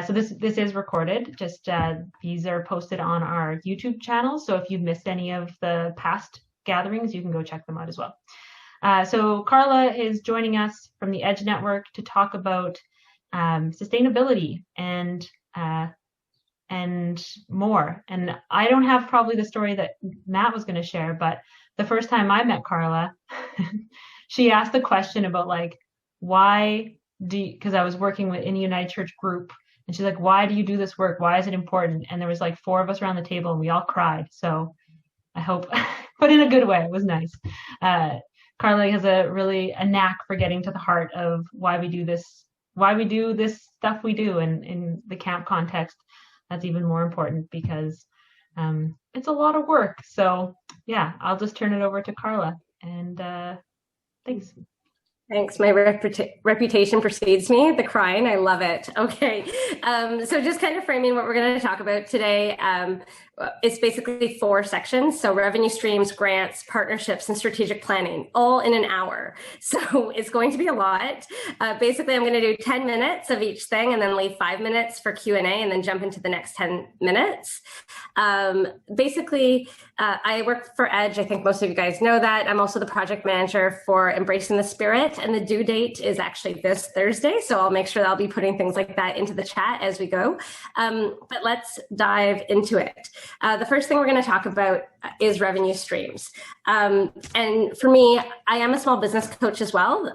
So this is recorded. Just these are posted on our YouTube channel. So if you've missed any of the past gatherings, you can go check them out as well. So Carla is joining us from the Edge Network to talk about sustainability and more. And I don't have probably the story that Matt was going to share, but the first time I met Carla, she asked the question about like, why do you, because I was working in a United Church group, and she's like, why do you do this work? Why is it important? And there was like 4 of us around the table and we all cried. So I hope, but in a good way, it was nice. Carla has a knack for getting to the heart of why we do this stuff we do. And in the camp context, that's even more important because it's a lot of work. So yeah, I'll just turn it over to Carla, and thanks. Thanks. My reputation precedes me, the crying. I love it. Okay. So just kind of framing what we're going to talk about today. It's basically 4 sections. So revenue streams, grants, partnerships, and strategic planning, all in an hour. So it's going to be a lot. Basically, I'm going to do 10 minutes of each thing and then leave 5 minutes for Q&A and then jump into the next 10 minutes. Basically, I work for Edge. I think most of you guys know that. I'm also the project manager for Embracing the Spirit, and the due date is actually this Thursday. So I'll make sure that I'll be putting things like that into the chat as we go. But let's dive into it. The first thing we're going to talk about is revenue streams. And for me, I am a small business coach as well.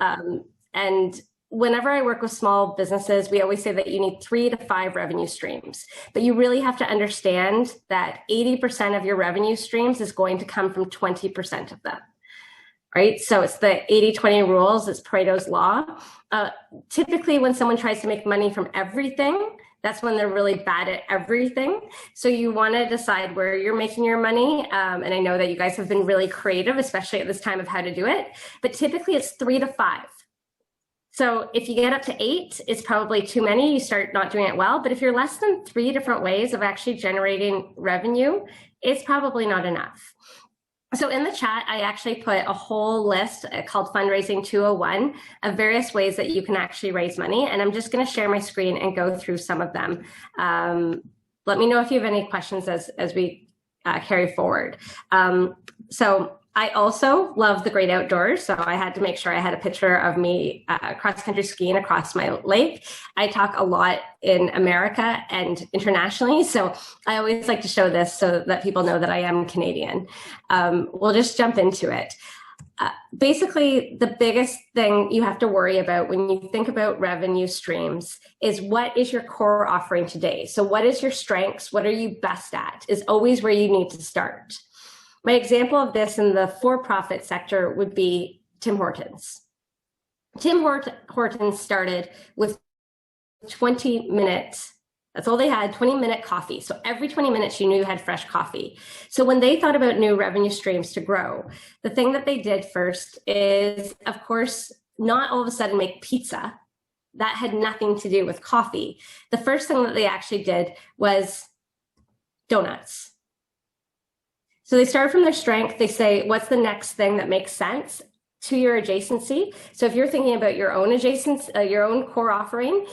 And whenever I work with small businesses, we always say that you need 3 to 5 revenue streams. But you really have to understand that 80% of your revenue streams is going to come from 20% of them. Right? So it's the 80-20 rules. It's Pareto's law. Typically, when someone tries to make money from everything, that's when they're really bad at everything. So you want to decide where you're making your money. And I know that you guys have been really creative, especially at this time, of how to do it. But typically it's 3 to 5. So if you get up to 8, it's probably too many. You start not doing it well. But if you're less than 3 different ways of actually generating revenue, it's probably not enough. So in the chat, I actually put a whole list called Fundraising 201 of various ways that you can actually raise money. And I'm just going to share my screen and go through some of them. Let me know if you have any questions as we carry forward. So I also love the great outdoors. So I had to make sure I had a picture of me cross-country skiing across my lake. I talk a lot in America and internationally. So I always like to show this so that people know that I am Canadian. We'll just jump into it. Basically, the biggest thing you have to worry about when you think about revenue streams is what is your core offering today? So what is your strengths? What are you best at? Is always where you need to start. My example of this in the for-profit sector would be Tim Hortons. Tim Hortons started with 20 minutes. That's all they had, 20-minute coffee. So every 20 minutes, you knew you had fresh coffee. So when they thought about new revenue streams to grow, the thing that they did first is, of course, not all of a sudden make pizza. That had nothing to do with coffee. The first thing that they actually did was donuts. So they start from their strength. They say, what's the next thing that makes sense to your adjacency? So if you're thinking about your own your own core offering,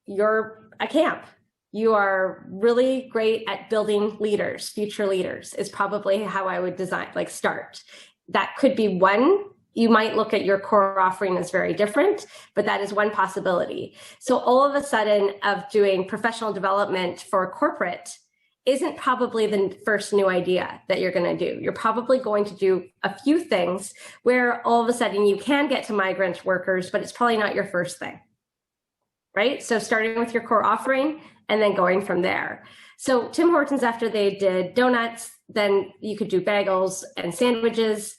you're a camp. You are really great at building leaders, future leaders is probably how I would start. That could be one. You might look at your core offering as very different, but that is one possibility. So all of a sudden of doing professional development for a corporate isn't probably the first new idea that you're going to do. You're probably going to do a few things where all of a sudden you can get to migrant workers, but it's probably not your first thing, right? So starting with your core offering and then going from there. So Tim Hortons, after they did donuts, then you could do bagels and sandwiches.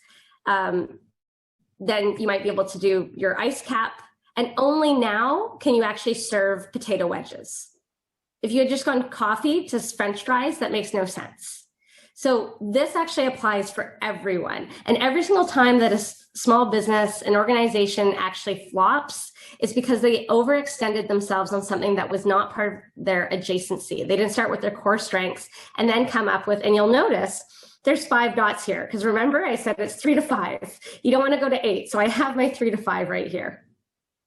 Then you might be able to do your ice cap. And only now can you actually serve potato wedges. If you had just gone coffee to French fries, that makes no sense. So this actually applies for everyone. And every single time that a small business, an organization actually flops, it's because they overextended themselves on something that was not part of their adjacency. They didn't start with their core strengths and then come up with, and you'll notice there's 5 dots here. Because remember, I said it's 3 to 5. You don't want to go to 8. So I have my 3 to 5 right here.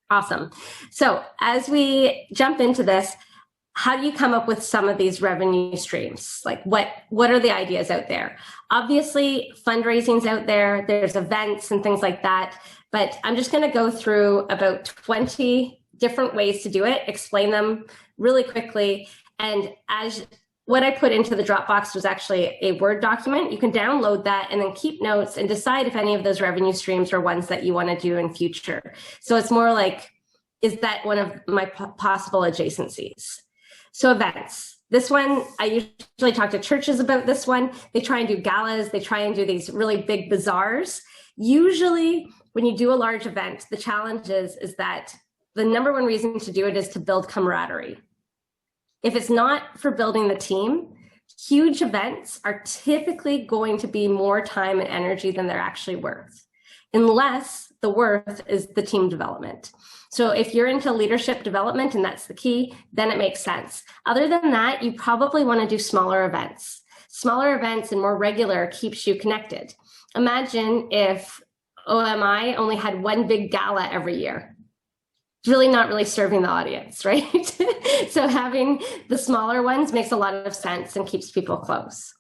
Awesome. So as we jump into this, how do you come up with some of these revenue streams? Like what are the ideas out there? Obviously, fundraising's out there. There's events and things like that. But I'm just going to go through about 20 different ways to do it, explain them really quickly. And as what I put into the Dropbox was actually a Word document. You can download that and then keep notes and decide if any of those revenue streams are ones that you want to do in future. So it's more like, is that one of my possible adjacencies? So events. This one, I usually talk to churches about this one. They try and do galas. They try and do these really big bazaars. Usually, when you do a large event, the challenge is that the number one reason to do it is to build camaraderie. If it's not for building the team, huge events are typically going to be more time and energy than they're actually worth, unless the worth is the team development. So if you're into leadership development and that's the key, then it makes sense. Other than that, you probably want to do smaller events. Smaller events and more regular keeps you connected. Imagine if OMI only had one big gala every year. It's really not really serving the audience, right? So having the smaller ones makes a lot of sense and keeps people close.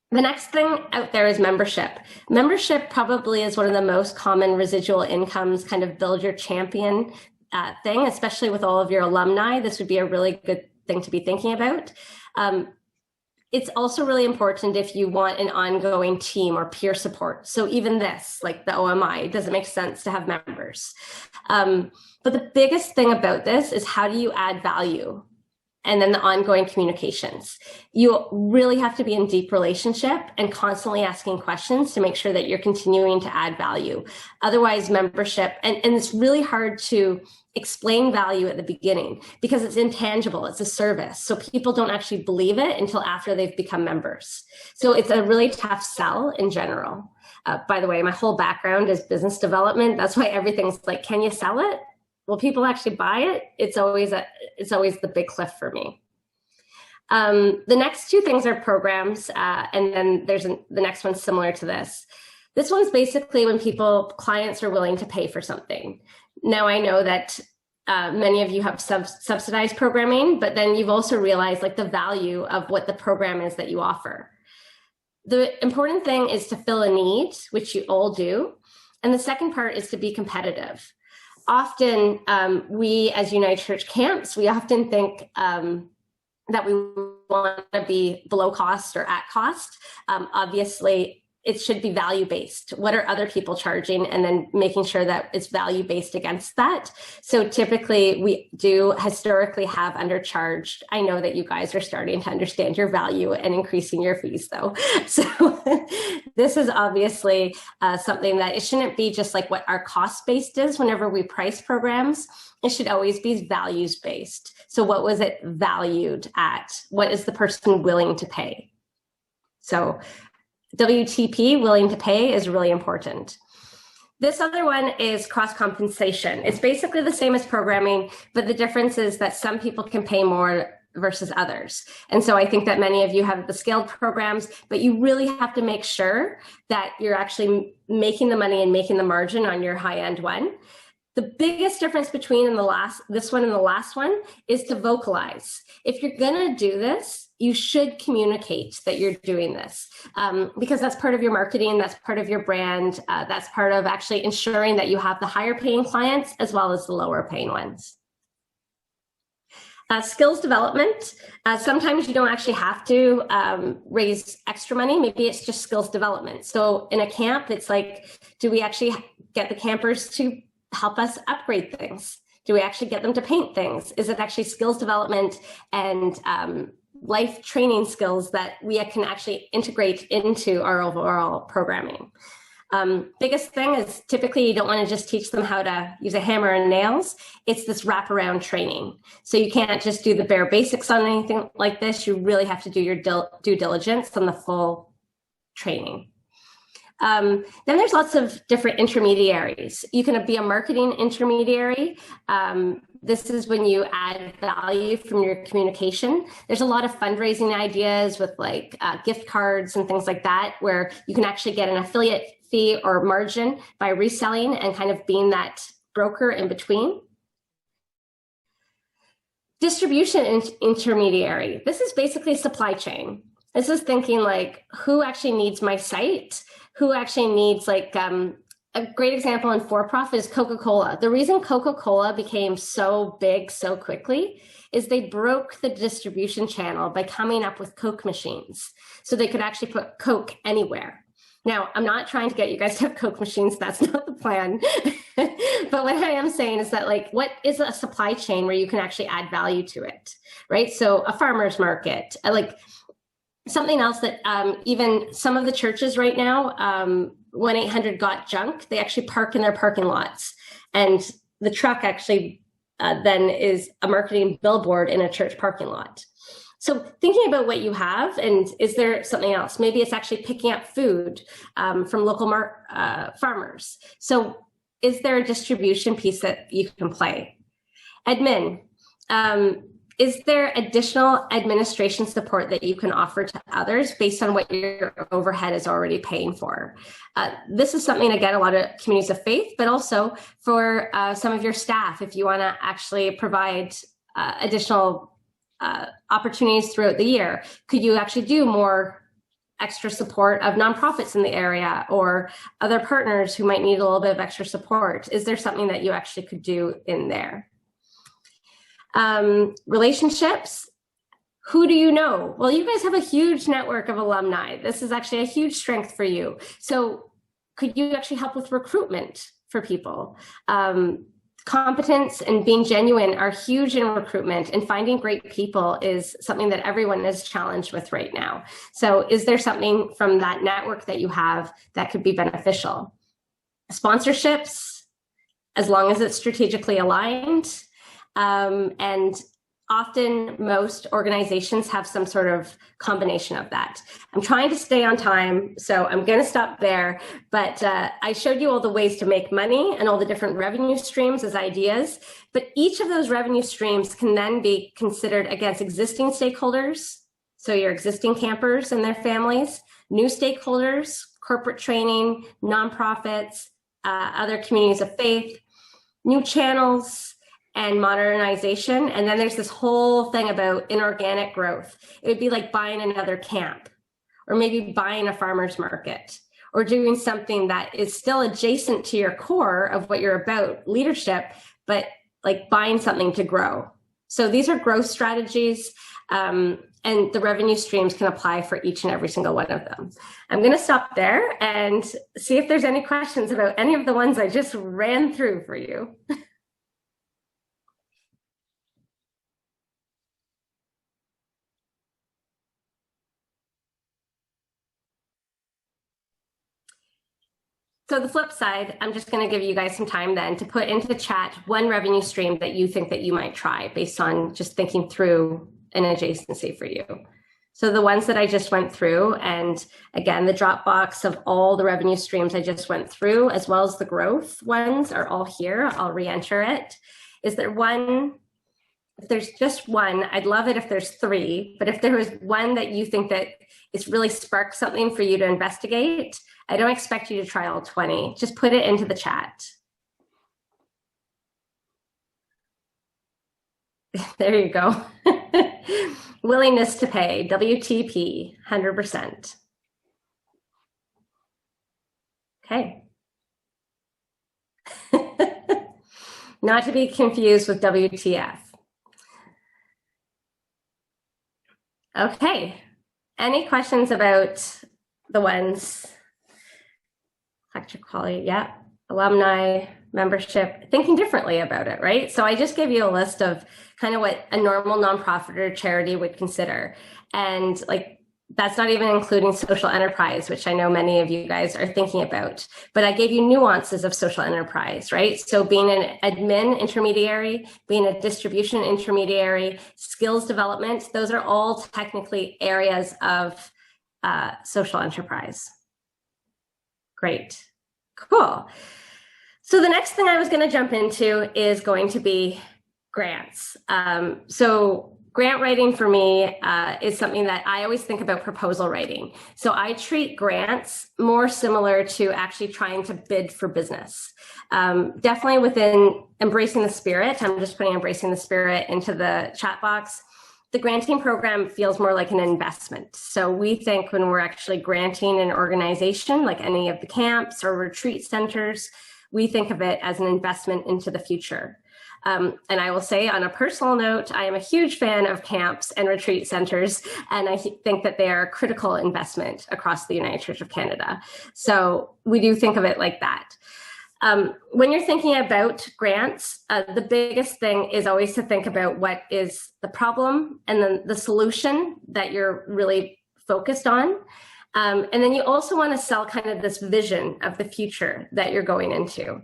The next thing out there is membership. Membership probably is one of the most common residual incomes, kind of build your champion thing, especially with all of your alumni. This would be a really good thing to be thinking about. It's also really important if you want an ongoing team or peer support. So even this, like the OMI, it doesn't make sense to have members. But the biggest thing about this is how do you add value? And then the ongoing communications. You really have to be in deep relationship and constantly asking questions to make sure that you're continuing to add value. Otherwise, membership, and it's really hard to explain value at the beginning because it's intangible, it's a service. So people don't actually believe it until after they've become members. So it's a really tough sell in general. By the way, my whole background is business development. That's why everything's like, can you sell it? Will people actually buy it? It's always the big cliff for me. The next two things are programs, and then there's the next one similar to this. This one's basically when clients are willing to pay for something. Now I know that many of you have subsidized programming, but then you've also realized like the value of what the program is that you offer. The important thing is to fill a need, which you all do. And the second part is to be competitive. Often we as United Church camps, we often think that we want to be below cost or at cost. Obviously, it should be value-based. What are other people charging? And then making sure that it's value-based against that. So typically we do historically have undercharged. I know that you guys are starting to understand your value and increasing your fees though. So this is obviously something that it shouldn't be just like what our cost-based is whenever we price programs. It should always be values-based. So what was it valued at? What is the person willing to pay? So WTP, willing to pay, is really important. This other one is cross compensation. It's basically the same as programming, but the difference is that some people can pay more versus others. And so I think that many of you have the scaled programs, but you really have to make sure that you're actually making the money and making the margin on your high-end one. The biggest difference between this one and the last one is to vocalize. If you're going to do this, you should communicate that you're doing this because that's part of your marketing, that's part of your brand, that's part of actually ensuring that you have the higher paying clients as well as the lower paying ones. Skills development. Sometimes you don't actually have to raise extra money. Maybe it's just skills development. So in a camp, it's like, do we actually get the campers to help us upgrade things? Do we actually get them to paint things? Is it actually skills development and life training skills that we can actually integrate into our overall programming? Biggest thing is typically you don't want to just teach them how to use a hammer and nails. It's this wraparound training. So you can't just do the bare basics on anything like this. You really have to do your due diligence on the full training. Then there's lots of different intermediaries. You can be a marketing intermediary. This is when you add value from your communication. There's a lot of fundraising ideas with like gift cards and things like that, where you can actually get an affiliate fee or margin by reselling and kind of being that broker in between. Distribution intermediary. This is basically supply chain. This is thinking like, who actually needs my site? Who actually needs like, a great example in for-profit is Coca-Cola. The reason Coca-Cola became so big so quickly is they broke the distribution channel by coming up with Coke machines. So they could actually put Coke anywhere. Now, I'm not trying to get you guys to have Coke machines. That's not the plan. But what I am saying is that, like, what is a supply chain where you can actually add value to it, right? So a farmer's market, like something else that even some of the churches right now, 1-800-GOT-JUNK, they actually park in their parking lots. And the truck actually then is a marketing billboard in a church parking lot. So thinking about what you have, and is there something else? Maybe it's actually picking up food from local farmers. So is there a distribution piece that you can play? Admin, is there additional administration support that you can offer to others based on what your overhead is already paying for? This is something, again, a lot of communities of faith, but also for some of your staff, if you want to actually provide additional opportunities throughout the year. Could you actually do more extra support of nonprofits in the area or other partners who might need a little bit of extra support? Is there something that you actually could do in there? Relationships. Who do you know? Well, you guys have a huge network of alumni. This is actually a huge strength for you. So could you actually help with recruitment for people? Competence and being genuine are huge in recruitment, and finding great people is something that everyone is challenged with right now. So is there something from that network that you have that could be beneficial? Sponsorships, as long as it's strategically aligned. And often most organizations have some sort of combination of that. I'm trying to stay on time, so I'm going to stop there. But I showed you all the ways to make money and all the different revenue streams as ideas. But each of those revenue streams can then be considered against existing stakeholders. So your existing campers and their families, new stakeholders, corporate training, nonprofits, other communities of faith, new channels, and modernization. And then there's this whole thing about inorganic growth. It would be like buying another camp, or maybe buying a farmer's market, or doing something that is still adjacent to your core of what you're about, leadership, but like buying something to grow. So these are growth strategies, and the revenue streams can apply for each and every single one of them. I'm going to stop there and see if there's any questions about any of the ones I just ran through for you. So the flip side, I'm just going to give you guys some time then to put into the chat one revenue stream that you think that you might try based on just thinking through an adjacency for you. So the ones that I just went through, and again, the Dropbox of all the revenue streams I just went through, as well as the growth ones, are all here. I'll re-enter it. Is there one? If there's just one, I'd love it if there's three, but if there was one that you think that it's really sparked something for you to investigate, I don't expect you to try all 20. Just put it into the chat. There you go. Willingness to pay, WTP, 100%. Okay. Not to be confused with WTF. Okay. Any questions about the ones? Lecture quality, yeah. Alumni, membership, thinking differently about it, right? So I just gave you a list of kind of what a normal nonprofit or charity would consider. And like, that's not even including social enterprise, which I know many of you guys are thinking about. But I gave you nuances of social enterprise, right? So being an admin intermediary, being a distribution intermediary, skills development, those are all technically areas of social enterprise. Great, cool. So the next thing I was going to jump into is going to be grants. So grant writing for me is something that I always think about proposal writing. So I treat grants more similar to actually trying to bid for business. Definitely within Embracing the Spirit, I'm just putting Embracing the Spirit into the chat box. The granting program feels more like an investment. So we think when we're actually granting an organization, like any of the camps or retreat centers, we think of it as an investment into the future. And I will say on a personal note, I am a huge fan of camps and retreat centers, and I think that they are a critical investment across the United Church of Canada. So we do think of it like that. When you're thinking about grants, the biggest thing is always to think about what is the problem and then the solution that you're really focused on. And then you also want to sell kind of this vision of the future that you're going into.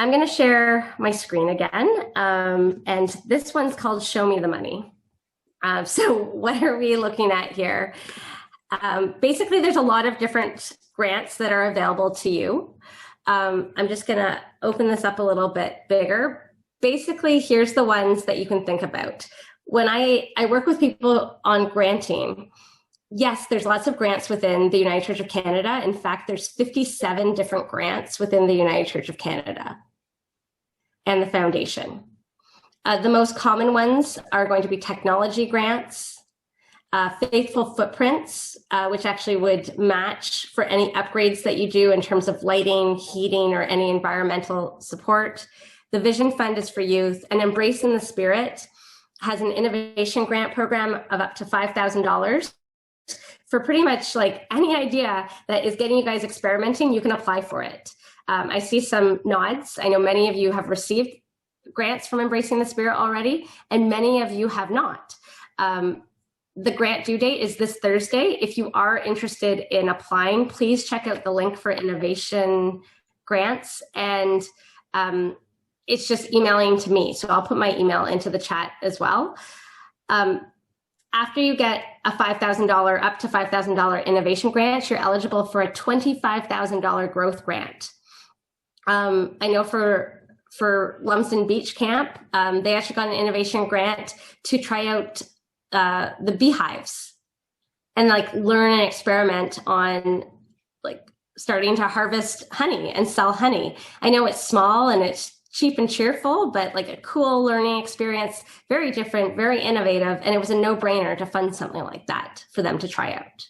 I'm going to share my screen again, and this one's called Show Me the Money. So what are we looking at here? Basically, there's a lot of different grants that are available to you. I'm just going to open this up a little bit bigger. Basically, here's the ones that you can think about. When I work with people on granting, yes, there's lots of grants within the United Church of Canada. In fact, there's 57 different grants within the United Church of Canada and the foundation. The most common ones are going to be technology grants, faithful footprints, which actually would match for any upgrades that you do in terms of lighting, heating, or any environmental support. The Vision Fund is for youth, and Embracing the Spirit has an innovation grant program of up to $5,000. For pretty much like any idea that is getting you guys experimenting, you can apply for it. I see some nods. I know many of you have received grants from Embracing the Spirit already, and many of you have not. The grant due date is this Thursday. If you are interested in applying, please check out the link for innovation grants, and it's just emailing to me. So I'll put my email into the chat as well. After you get a $5,000, up to $5,000 innovation grant, you're eligible for a $25,000 growth grant. I know for Lumsden Beach Camp, they actually got an innovation grant to try out the beehives and like learn and experiment on like starting to harvest honey and sell honey. I know it's small and it's cheap and cheerful, but like a cool learning experience, very different, very innovative. And it was a no-brainer to fund something like that for them to try out.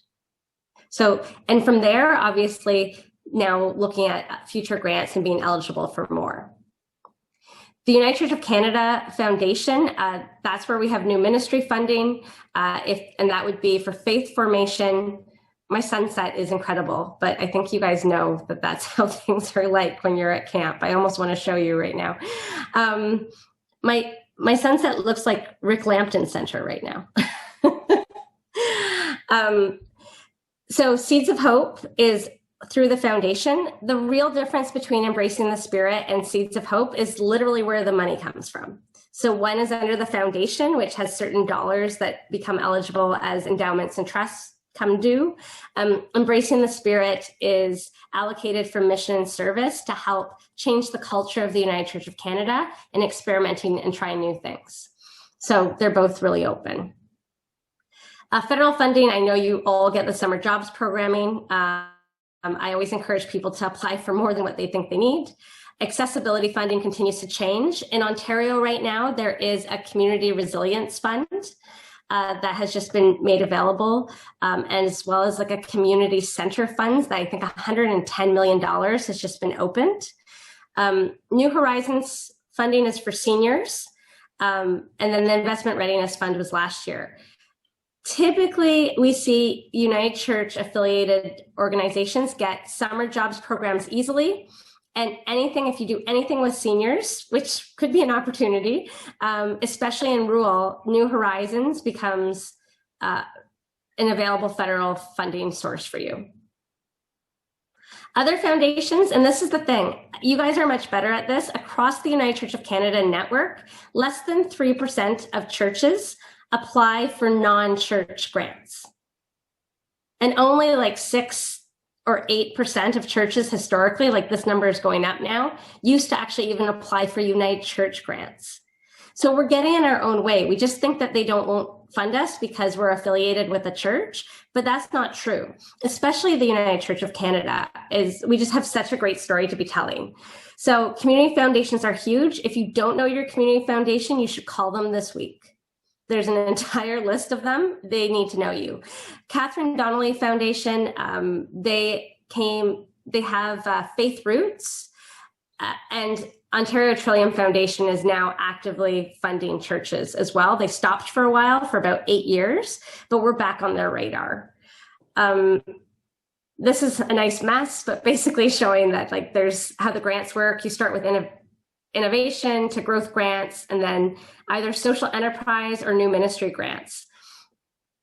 So, and from there, obviously now looking at future grants and being eligible for more. The United Church of Canada Foundation, that's where we have new ministry funding, and that would be for faith formation. My sunset is incredible, but I think you guys know that that's how things are like when you're at camp. I almost want to show you right now. My sunset looks like Rick Lampton Center right now. So Seeds of Hope is through the foundation. The real difference between Embracing the Spirit and Seeds of Hope is literally where the money comes from. So one is under the foundation, which has certain dollars that become eligible as endowments and trusts come due. Embracing the Spirit is allocated for mission and service to help change the culture of the United Church of Canada and experimenting and trying new things. So they're both really open. Federal funding, I know you all get the summer jobs programming. I always encourage people to apply for more than what they think they need. Accessibility funding continues to change. In Ontario right now, there is a community resilience fund that has just been made available, and as well as like a community center funds that I think $110 million has just been opened. New Horizons funding is for seniors, and then the Investment Readiness Fund was last year. Typically, we see United Church affiliated organizations get summer jobs programs easily. And anything, if you do anything with seniors, which could be an opportunity, especially in rural, New Horizons becomes an available federal funding source for you. Other foundations, and this is the thing, you guys are much better at this. Across the United Church of Canada network, less than 3% of churches apply for non-church grants. And only like 6 or 8% of churches historically, like this number is going up now, used to actually even apply for United Church grants. So we're getting in our own way. We just think that they won't fund us because we're affiliated with a church, but that's not true. Especially the United Church of Canada we just have such a great story to be telling. So community foundations are huge. If you don't know your community foundation, you should call them this week. There's an entire list of them. They need to know you. Catherine Donnelly Foundation, they have Faith Roots, and Ontario Trillium Foundation is now actively funding churches as well. They stopped for a while, for about 8 years, but we're back on their radar. This is a nice mess, but basically showing that like there's how the grants work. You start with innovation to growth grants, and then either social enterprise or new ministry grants.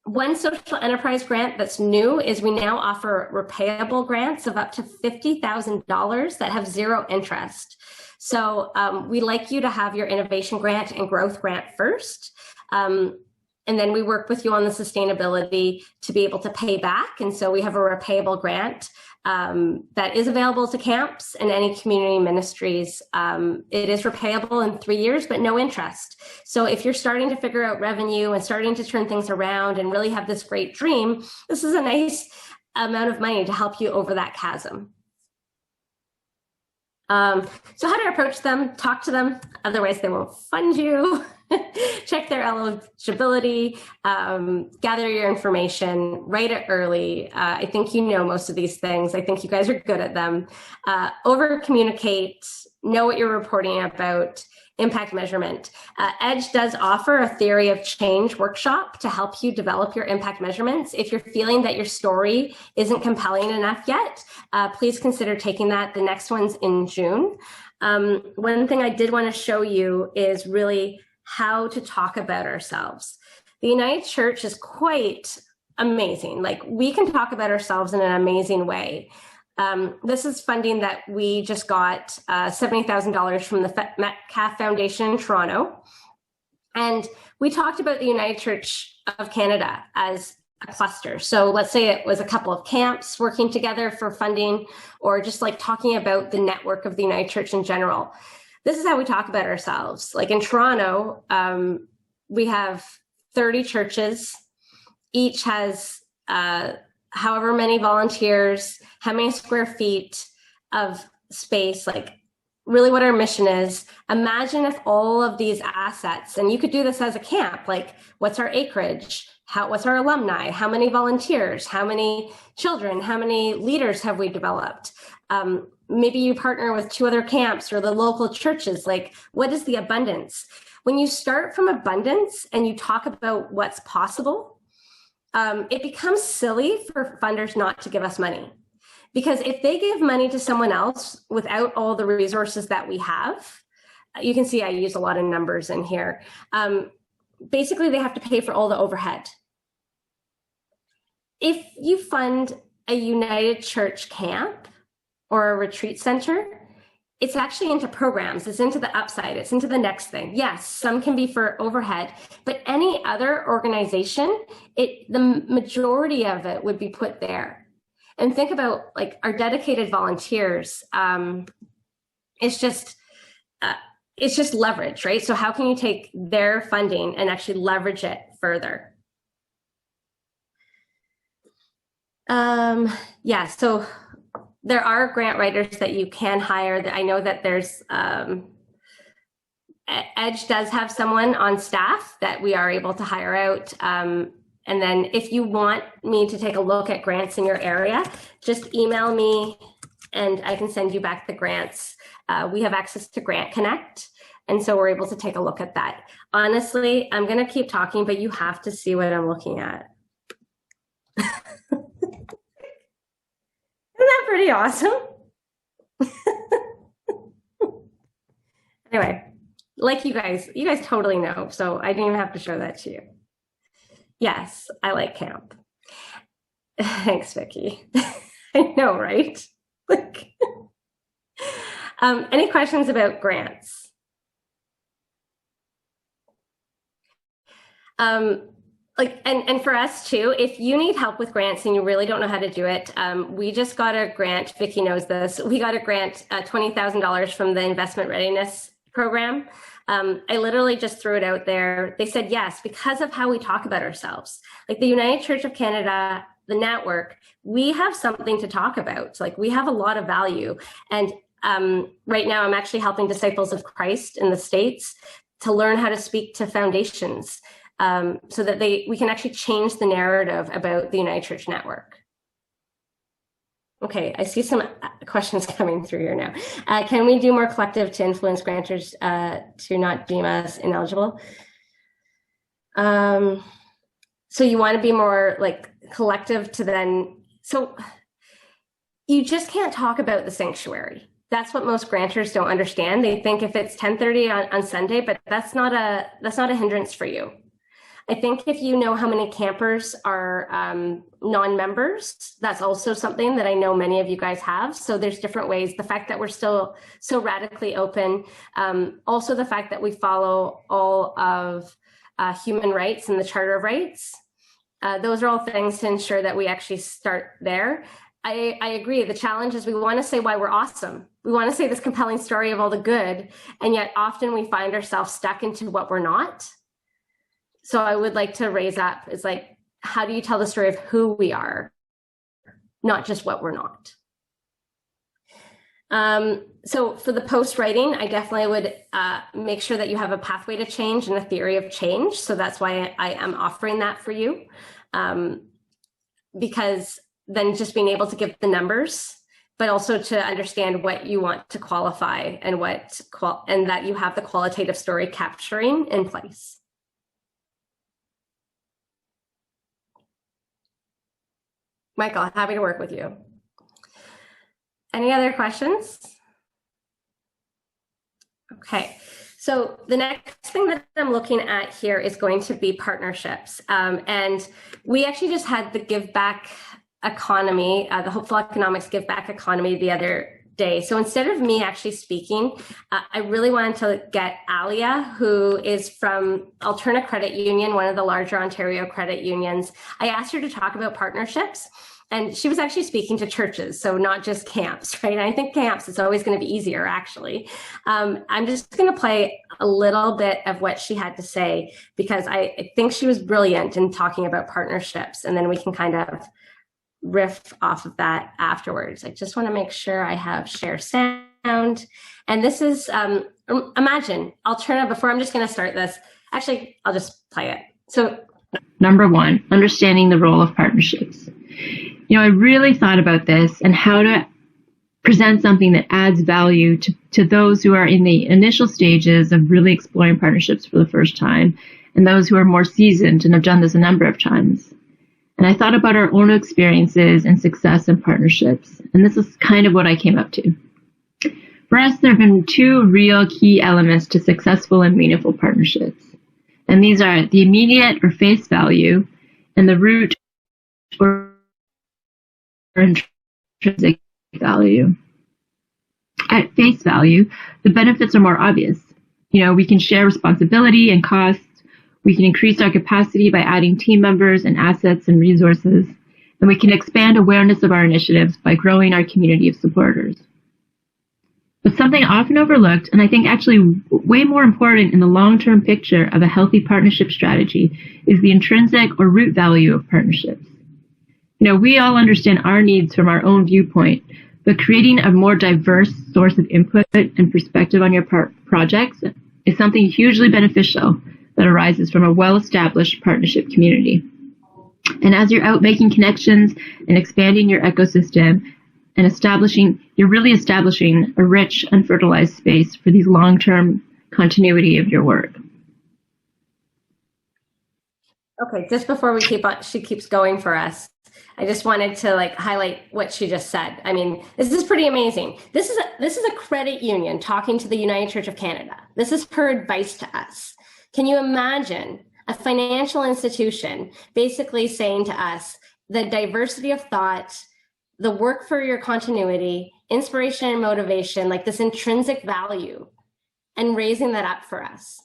One social enterprise grant that's new is we now offer repayable grants of up to $50,000 that have zero interest. So we like you to have your innovation grant and growth grant first. And then we work with you on the sustainability to be able to pay back. And so we have a repayable grant that is available to camps and any community ministries. It is repayable in 3 years, but no interest. So if you're starting to figure out revenue and starting to turn things around and really have this great dream, this is a nice amount of money to help you over that chasm. So how to approach them, talk to them, otherwise they won't fund you. Check their eligibility, gather your information, write it early. I think you know most of these things. I think you guys are good at them. Over communicate, know what you're reporting about, impact measurement. EDGE does offer a theory of change workshop to help you develop your impact measurements. If you're feeling that your story isn't compelling enough yet, please consider taking that. The next one's in June. One thing I did want to show you is really how to talk about ourselves. The United Church is quite amazing. Like, we can talk about ourselves in an amazing way. This is funding that we just got, $70,000 from the Metcalf Foundation in Toronto. And we talked about the United Church of Canada as a cluster. So let's say it was a couple of camps working together for funding, or just like talking about the network of the United Church in general. This is how we talk about ourselves. Like in Toronto, we have 30 churches. Each has however many volunteers, how many square feet of space, like really what our mission is. Imagine if all of these assets, and you could do this as a camp, like what's our acreage? What's our alumni? How many volunteers? How many children? How many leaders have we developed? Maybe you partner with 2 other camps or the local churches. Like, what is the abundance? When you start from abundance and you talk about what's possible, it becomes silly for funders not to give us money. Because if they give money to someone else without all the resources that we have, you can see I use a lot of numbers in here. Basically, they have to pay for all the overhead. If you fund a United Church camp or a retreat center, it's actually into programs, it's into the upside, it's into the next thing. Yes, some can be for overhead, but any other organization, the majority of it would be put there. And think about like our dedicated volunteers. It's just leverage, right? So how can you take their funding and actually leverage it further? Yeah, so there are grant writers that you can hire. I know that there's, EDGE does have someone on staff that we are able to hire out. And then if you want me to take a look at grants in your area, just email me and I can send you back the grants. We have access to Grant Connect, and so we're able to take a look at that. Honestly, I'm going to keep talking, but you have to see what I'm looking at. Isn't that pretty awesome? Anyway, like you guys totally know, so I didn't even have to show that to you. Yes, I like camp. Thanks, Vicki. I know, right? Like, any questions about grants? And for us too, if you need help with grants and you really don't know how to do it, we just got a grant. Vicki knows this. We got a grant, $20,000 from the Investment Readiness program. I literally just threw it out there. They said yes, because of how we talk about ourselves. Like the United Church of Canada, the network, we have something to talk about. Like we have a lot of value. And right now I'm actually helping disciples of Christ in the States to learn how to speak to foundations so that we can actually change the narrative about the United Church network. Okay, I see some questions coming through here now. Can we do more collective to influence grantors to not deem us ineligible? So you want to be more like collective to then, so you just can't talk about the sanctuary. That's what most grantors don't understand. They think if it's 10:30 on Sunday, but that's not a hindrance for you. I think if you know how many campers are non-members, that's also something that I know many of you guys have. So there's different ways. The fact that we're still so radically open, also the fact that we follow all of human rights and the Charter of Rights. Those are all things to ensure that we actually start there. I agree. The challenge is we want to say why we're awesome. We want to say this compelling story of all the good, and yet often we find ourselves stuck into what we're not. So I would like to raise up, it's like, how do you tell the story of who we are, not just what we're not? So for the post writing, I definitely would make sure that you have a pathway to change and a theory of change. So that's why I am offering that for you. Because then just being able to give the numbers, but also to understand what you want to qualify and and that you have the qualitative story capturing in place. Michael, happy to work with you. Any other questions? Okay, so the next thing that I'm looking at here is going to be partnerships. And we actually just had the Give Back economy, the Hopeful Economics Give Back economy the other day. So instead of me actually speaking, I really wanted to get Alia, who is from Alterna Credit Union, one of the larger Ontario credit unions. I asked her to talk about partnerships, and she was actually speaking to churches, so not just camps, right? And I think camps is always going to be easier, actually. I'm just going to play a little bit of what she had to say, because I think she was brilliant in talking about partnerships, and then we can kind of riff off of that afterwards. I just want to make sure I have share sound. And this is, imagine, Alterna, before I'm just going to start this, actually, I'll just play it. So number one, understanding the role of partnerships. You know, I really thought about this and how to present something that adds value to those who are in the initial stages of really exploring partnerships for the first time, and those who are more seasoned and have done this a number of times. And I thought about our own experiences and success in partnerships, and this is kind of what I came up to. For us, there have been two real key elements to successful and meaningful partnerships. And these are the immediate or face value and the root or intrinsic value. At face value, the benefits are more obvious. You know, we can share responsibility and costs. We can increase our capacity by adding team members and assets and resources. And we can expand awareness of our initiatives by growing our community of supporters. But something often overlooked, and I think actually way more important in the long-term picture of a healthy partnership strategy, is the intrinsic or root value of partnerships. You know, we all understand our needs from our own viewpoint, but creating a more diverse source of input and perspective on your projects is something hugely beneficial that arises from a well-established partnership community. And as you're out making connections and expanding your ecosystem and you're really establishing a rich, unfertilized space for these long-term continuity of your work. Okay, just before we she keeps going for us, I just wanted to highlight what she just said. I mean, this is pretty amazing. This is a credit union talking to the United Church of Canada. This is her advice to us. Can you imagine a financial institution basically saying to us, the diversity of thought, the work for your continuity, inspiration and motivation, like this intrinsic value, and raising that up for us?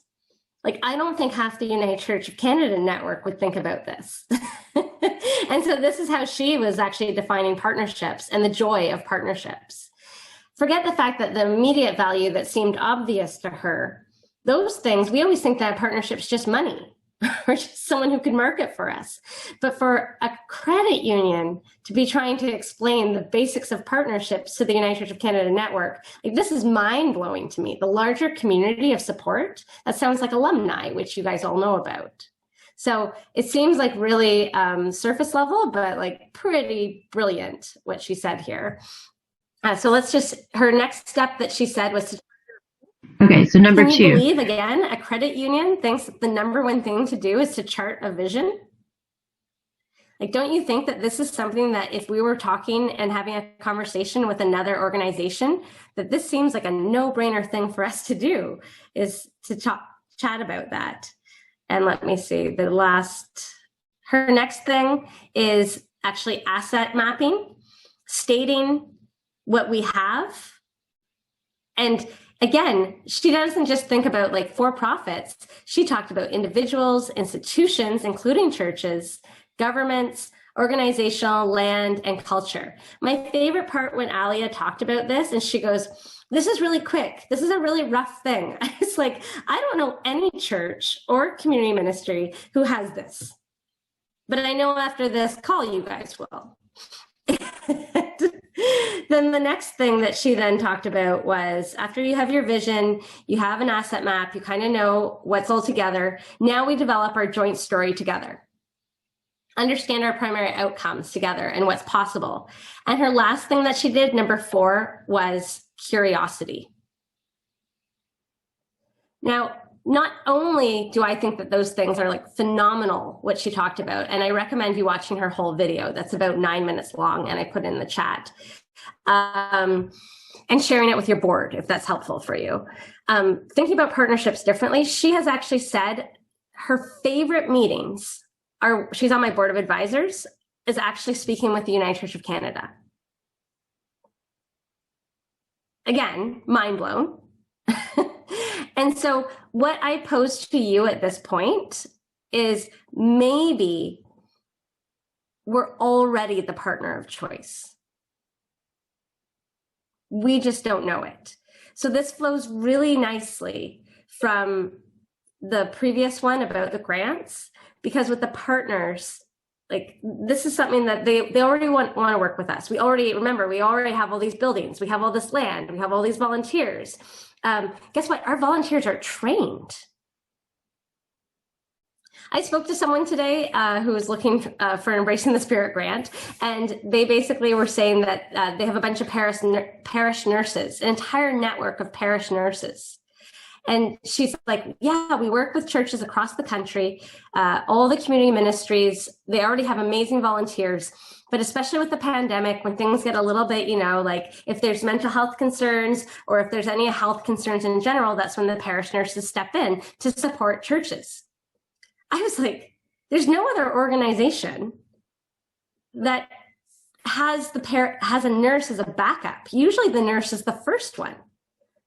I don't think half the United Church of Canada network would think about this. And so this is how she was actually defining partnerships and the joy of partnerships. forget the fact that the immediate value that seemed obvious to her, those things, we always think that a partnership's just money or just someone who can market for us. But for a credit union to be trying to explain the basics of partnerships to the United Church of Canada network, like, this is mind-blowing to me. The larger community of support, that sounds like alumni, which you guys all know about. So it seems like really surface level, but like pretty brilliant what she said here. So let's just, her next step that she said was to, okay, so number 2. Can you believe, again, a credit union thinks the number one thing to do is to chart a vision? Like, don't you think that this is something that if we were talking and having a conversation with another organization, that this seems like a no-brainer thing for us to do, is to chat about that. And let me see, her next thing is actually asset mapping, stating what we have. And again, she doesn't just think about like for-profits. She talked about individuals, institutions, including churches, governments, organizational, land, and culture. My favorite part when Alia talked about this, and she goes, this is really quick. This is a really rough thing. It's like, I don't know any church or community ministry who has this. But I know after this call, you guys will. Then the next thing that she then talked about was, after you have your vision, you have an asset map, you kind of know what's all together. Now we develop our joint story together. Understand our primary outcomes together and what's possible. And her last thing that she did, number 4, was curiosity. Now, not only do I think that those things are like phenomenal, what she talked about, and I recommend you watching her whole video. That's about 9 minutes long, and I put in the chat, and sharing it with your board if that's helpful for you. Thinking about partnerships differently, she has actually said her favorite meetings are, she's on my board of advisors, is actually speaking with the United Church of Canada. Again, mind blown. And so what I pose to you at this point is, maybe we're already the partner of choice. We just don't know it. So this flows really nicely from the previous one about the grants, because with the partners, like, this is something that they already want to work with us. We already have all these buildings. We have all this land. We have all these volunteers. Guess what? Our volunteers are trained. I spoke to someone today who was looking for an Embracing the Spirit grant, and they basically were saying that they have a bunch of parish nurses, an entire network of parish nurses. And she's like, yeah, we work with churches across the country, all the community ministries. They already have amazing volunteers. But especially with the pandemic, when things get a little bit, like if there's mental health concerns or if there's any health concerns in general, that's when the parish nurses step in to support churches. I was like, there's no other organization that has a nurse as a backup. Usually the nurse is the first one.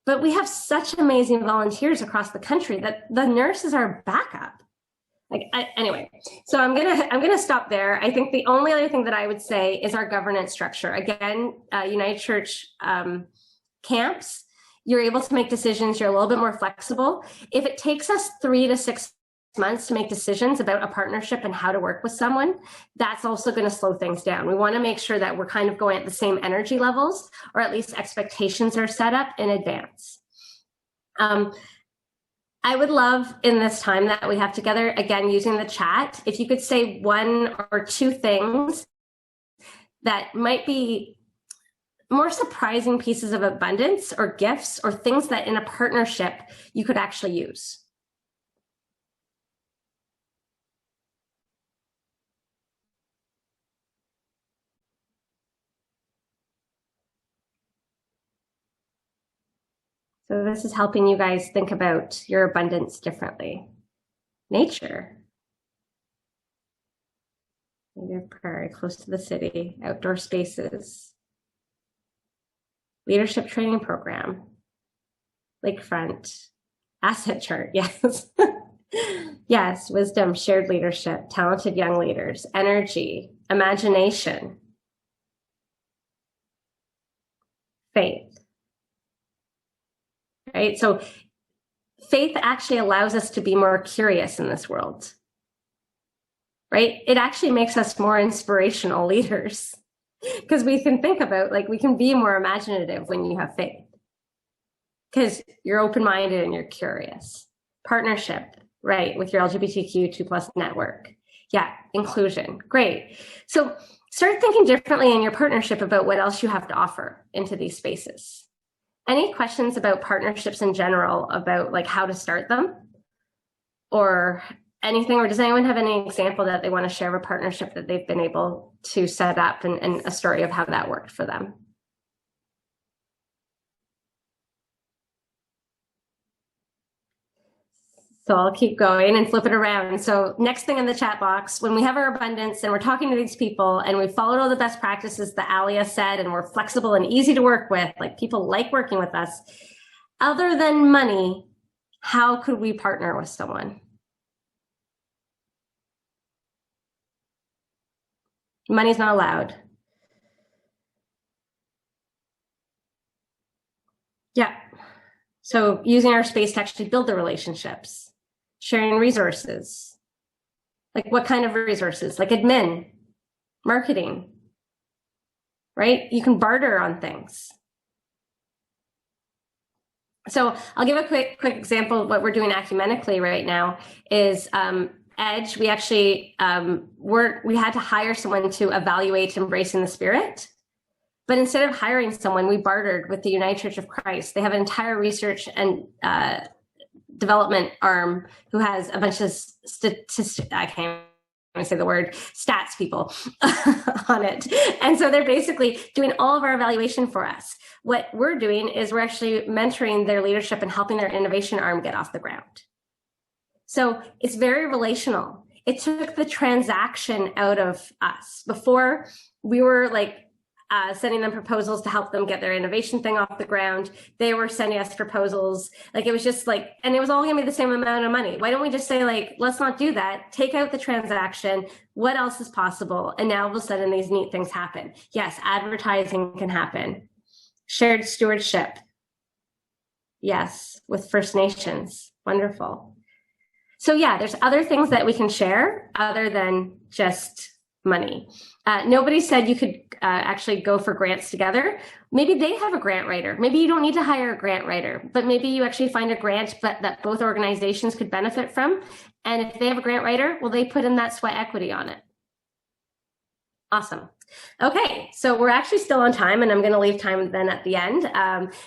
But we have such amazing volunteers across the country that the nurse is our backup. Anyway, so I'm gonna stop there. I think the only other thing that I would say is our governance structure. Again, United Church camps, you're able to make decisions. You're a little bit more flexible. If it takes us 3 to 6 months to make decisions about a partnership and how to work with someone, that's also going to slow things down. We want to make sure that we're kind of going at the same energy levels, or at least expectations are set up in advance. I would love, in this time that we have together, again, using the chat, if you could say 1 or 2 things that might be more surprising pieces of abundance or gifts or things that in a partnership you could actually use. So this is helping you guys think about your abundance differently. Nature. Native prairie, close to the city, outdoor spaces. Leadership training program. Lakefront. Asset chart, yes. Yes, wisdom, shared leadership, talented young leaders, energy, imagination. Faith. right? So faith actually allows us to be more curious in this world, right? It actually makes us more inspirational leaders because we can think about, like, we can be more imaginative when you have faith because you're open-minded and you're curious. Partnership, right, with your LGBTQ2+ network. Yeah, inclusion, great. So start thinking differently in your partnership about what else you have to offer into these spaces. Any questions about partnerships in general, about like how to start them or anything? Or does anyone have any example that they want to share of a partnership that they've been able to set up and a story of how that worked for them? So I'll keep going and flip it around. So next thing in the chat box, when we have our abundance and we're talking to these people and we followed all the best practices that Alia said, and we're flexible and easy to work with, like people like working with us, other than money, how could we partner with someone? Money's not allowed. Yeah. So using our space to actually build the relationships. Sharing resources. Like what kind of resources? Like admin, marketing, right? You can barter on things. So I'll give a quick example of what we're doing ecumenically right now is Edge. We actually we had to hire someone to evaluate Embracing the Spirit. But instead of hiring someone, we bartered with the United Church of Christ. They have an entire research and development arm who has a bunch of I can't even say the word, stats people on it. And so they're basically doing all of our evaluation for us. What we're doing is we're actually mentoring their leadership and helping their innovation arm get off the ground. So it's very relational. It took the transaction out of us. Before, we were like, sending them proposals to help them get their innovation thing off the ground. They were sending us proposals. Like, it was just like, and it was all gonna be the same amount of money. Why don't we just say, like, let's not do that. Take out the transaction. What else is possible? And now all of a sudden these neat things happen. Yes, advertising can happen. Shared stewardship. Yes, with First Nations. Wonderful. So yeah, there's other things that we can share other than just money. Nobody said you could actually go for grants together. Maybe they have a grant writer. Maybe you don't need to hire a grant writer, but maybe you actually find a grant that both organizations could benefit from. And if they have a grant writer, well, they put in that sweat equity on it. Awesome. Okay, so we're actually still on time, and I'm going to leave time then at the end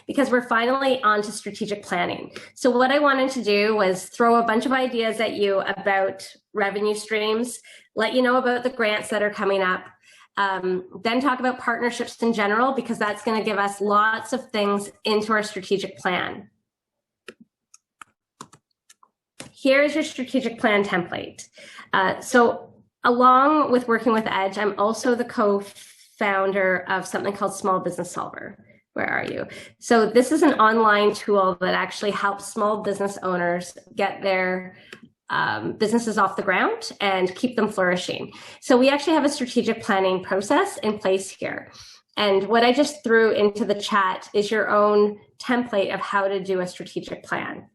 because we're finally on to strategic planning. So what I wanted to do was throw a bunch of ideas at you about revenue streams, let you know about the grants that are coming up, then talk about partnerships in general, because that's going to give us lots of things into our strategic plan. Here's your strategic plan template. So along with working with Edge, I'm also the co-founder of something called Small Business Solver. Where are you? So this is an online tool that actually helps small business owners get their businesses off the ground and keep them flourishing. So we actually have a strategic planning process in place here. And what I just threw into the chat is your own template of how to do a strategic plan.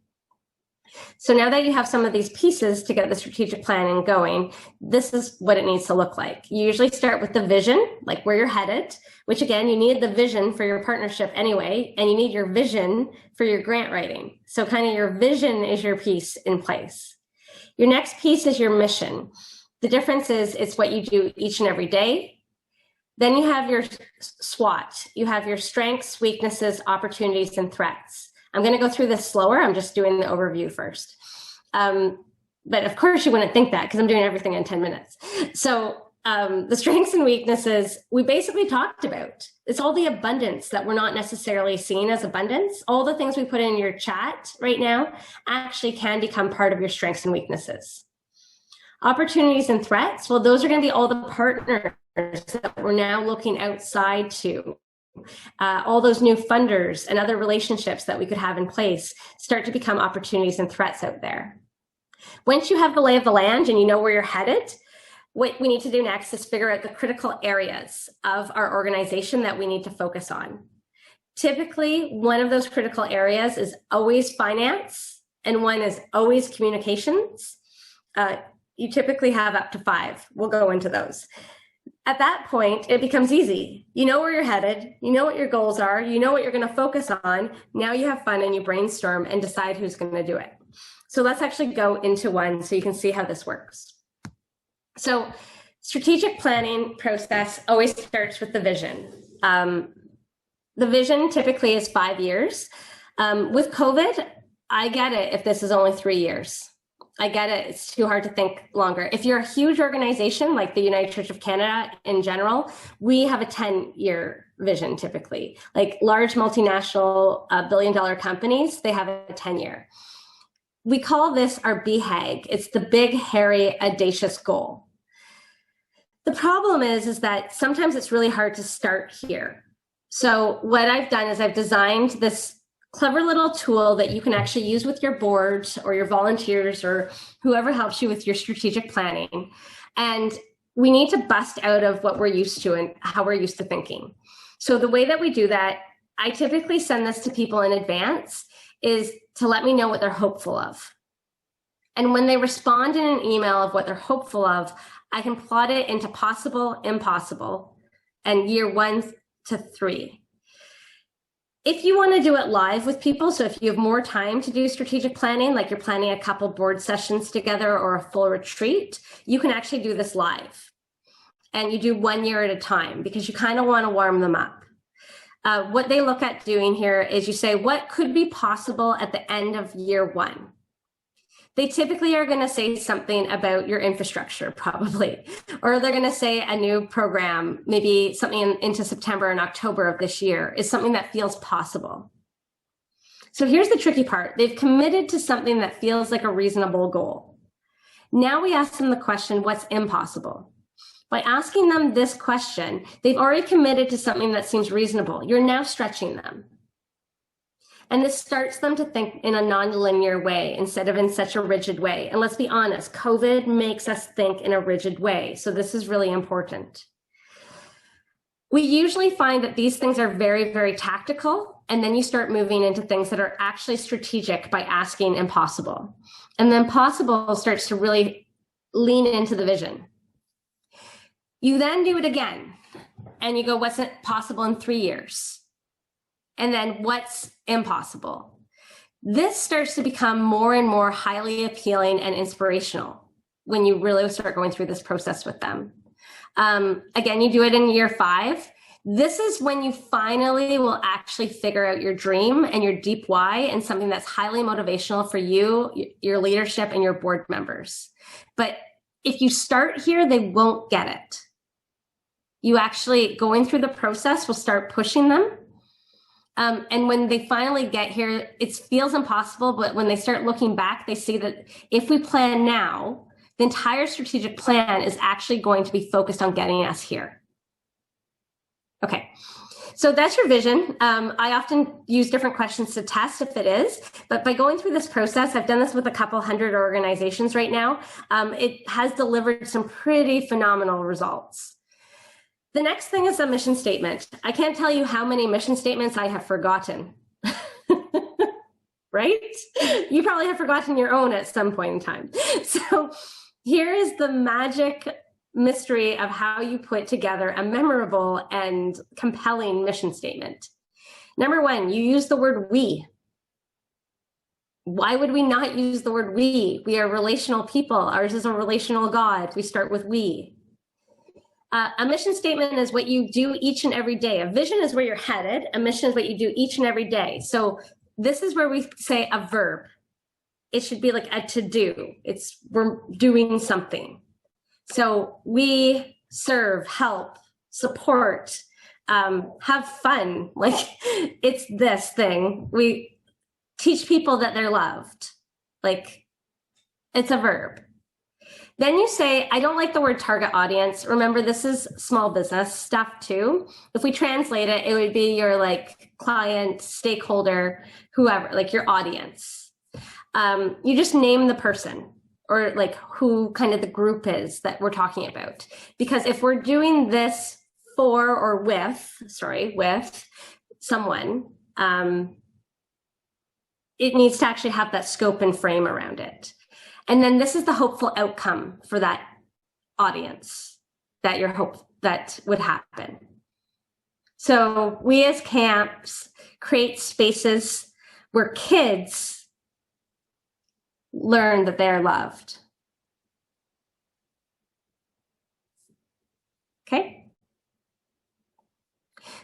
So now that you have some of these pieces to get the strategic planning going, this is what it needs to look like. You usually start with the vision, like where you're headed, which again, you need the vision for your partnership anyway, and you need your vision for your grant writing. So kind of your vision is your piece in place. Your next piece is your mission. The difference is it's what you do each and every day. Then you have your SWOT. You have your strengths, weaknesses, opportunities, and threats. I'm going to go through this slower. I'm just doing the overview first. But of course you wouldn't think that because I'm doing everything in 10 minutes. So the strengths and weaknesses we basically talked about. It's all the abundance that we're not necessarily seeing as abundance. All the things we put in your chat right now actually can become part of your strengths and weaknesses. Opportunities and threats. Well, those are going to be all the partners that we're now looking outside to. All those new funders and other relationships that we could have in place start to become opportunities and threats out there. Once you have the lay of the land and you know where you're headed, what we need to do next is figure out the critical areas of our organization that we need to focus on. Typically, one of those critical areas is always finance, and one is always communications. You typically have up to 5. We'll go into those. At that point, it becomes easy. You know where you're headed. You know what your goals are. You know what you're going to focus on. Now you have fun and you brainstorm and decide who's going to do it. So let's actually go into one so you can see how this works. So strategic planning process always starts with the vision. The vision typically is 5 years. With COVID, I get it if this is only 3 years. I get it. It's too hard to think longer. If you're a huge organization like the United Church of Canada in general, we have a 10-year vision typically. Like large multinational billion-dollar companies, they have a 10-year. We call this our BHAG. It's the big, hairy, audacious goal. The problem is that sometimes it's really hard to start here. So what I've done is I've designed this clever little tool that you can actually use with your board or your volunteers or whoever helps you with your strategic planning. And we need to bust out of what we're used to and how we're used to thinking. So the way that we do that, I typically send this to people in advance, is to let me know what they're hopeful of. And when they respond in an email of what they're hopeful of, I can plot it into possible, impossible, and year 1 to 3. If you want to do it live with people, so if you have more time to do strategic planning, like you're planning a couple board sessions together or a full retreat, you can actually do this live. And you do 1 year at a time because you kind of want to warm them up. What they look at doing here is you say, what could be possible at the end of year 1? They typically are going to say something about your infrastructure, probably, or they're going to say a new program, maybe something into September and October of this year is something that feels possible. So here's the tricky part. They've committed to something that feels like a reasonable goal. Now we ask them the question, what's impossible? By asking them this question, they've already committed to something that seems reasonable. You're now stretching them. And this starts them to think in a nonlinear way instead of in such a rigid way. And let's be honest, COVID makes us think in a rigid way. So this is really important. We usually find that these things are very, very tactical. And then you start moving into things that are actually strategic by asking impossible. And then possible starts to really lean into the vision. You then do it again. And you go, what's possible in 3 years? And then what's impossible? This starts to become more and more highly appealing and inspirational when you really start going through this process with them. Again, you do it in year 5. This is when you finally will actually figure out your dream and your deep why and something that's highly motivational for you, your leadership, and your board members. But if you start here, they won't get it. You actually, going through the process, will start pushing them. And when they finally get here, it feels impossible, but when they start looking back, they see that if we plan now, the entire strategic plan is actually going to be focused on getting us here. Okay, so that's your vision. I often use different questions to test if it is, but by going through this process, I've done this with a couple hundred organizations right now, it has delivered some pretty phenomenal results. The next thing is a mission statement. I can't tell you how many mission statements I have forgotten, right? You probably have forgotten your own at some point in time. So here is the magic mystery of how you put together a memorable and compelling mission statement. Number 1, you use the word we. Why would we not use the word we? We are relational people. Ours is a relational God. We start with we. A mission statement is what you do each and every day. A vision is where you're headed. A mission is what you do each and every day. So this is where we say a verb. It should be like a to-do. We're doing something. So we serve, help, support, have fun. Like it's this thing. We teach people that they're loved. Like it's a verb. Then you say, I don't like the word target audience. Remember, this is small business stuff too. If we translate it, it would be your like client, stakeholder, whoever, like your audience. You just name the person or like who kind of the group is that we're talking about. Because if we're doing this with someone, it needs to actually have that scope and frame around it. And then this is the hopeful outcome for that audience that you're hope that would happen. So we as camps create spaces where kids learn that they're loved. Okay.